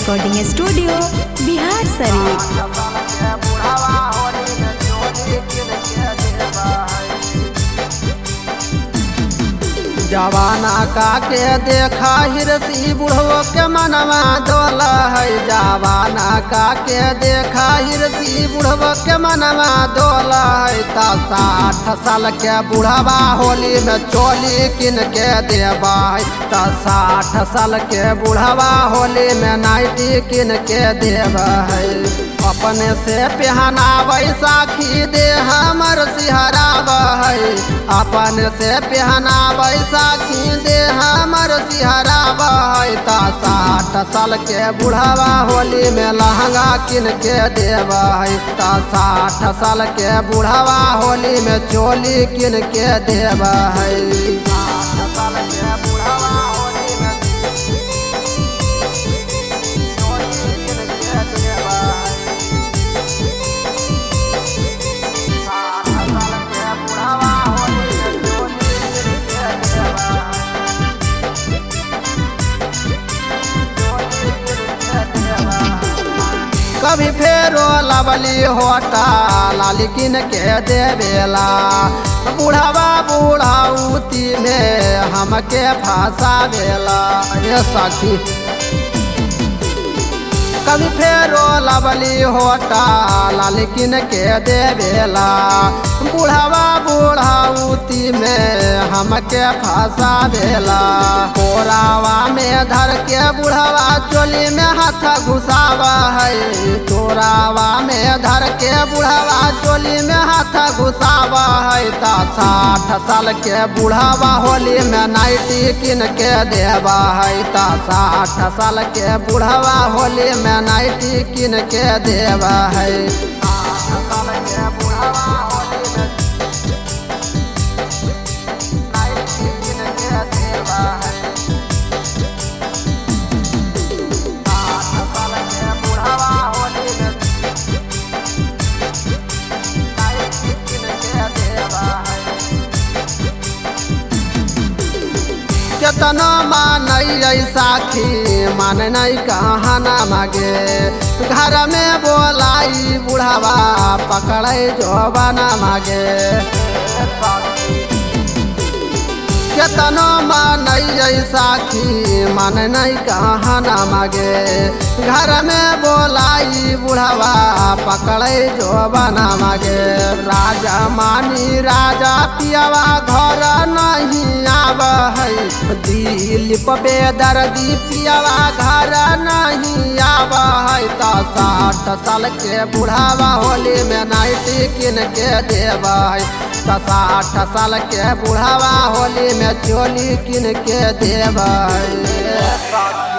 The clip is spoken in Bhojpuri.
Recording studio Bihar Sharif. जवाना का के देखा हिरसी बुढ़ो के मनवा डोला है। जवाना का के देखा हिरसी बुढ़ो के मनवा डोला है। 60 साल के बुढ़वा होली में चोली किन के देवा है। 60 साल के बुढ़वा होली में नाइटी किन के देवा है। अपने से पहना बैसाखी दे हमर सिहरावा है। अपने से पहना बैसाखी दे हमर सिहरावा है। 60 साल के बुढ़वा होली में लहंगा किन के देवा है। 60 साल के बुढ़वा होली में चोली किन के देवा है। 60 साल के बुढ़वा होली में चोली किन के देवा है। कभी फेरो लवली होटा लाली किन के देवेला। बुढ़ावा बुढ़ाउती में हमके फंसावेला। ये सखी कभी फेरो लवली होटा लाली किन के देवेला। बुढ़ावा बुढ़ाउती में हमके फंसावेला। कोरावा में धर के बुढ़ावा चोली में हाथ घुसावा है। तोरावा में धर के बुढ़ावा चोली में हाथ घुसावा है। 60 साल के बुढ़ावा होली में नाइटी किन के देवा है। 60 साल के बुढ़ावा होली में नाइटी किन के देवा है। 60 साल के बुढ़ावा होली में नाइटी किन के देवा है। 60 साल के बुढ़ावा होली में नाइटी किन के देवा है। केतना मानई साखी मान नहीं कहना मागे। घर में बोलाई बुढ़ावा पकड़े जोबाना मागे। केतना मानई साखी मान नहीं कहना मागे। घर में बोलाई बुढ़ावा पकड़े जोबाना मागे। राजा मानी राजा पियावा घर नहीं आव है। दिलीप बेदर्दी पियावा घर नहीं आव है। 60 साल के बुढ़ावा होली में नाइटी किन के देवा है। 60 साल के बुढ़ावा होली में चोली किन के देवा है।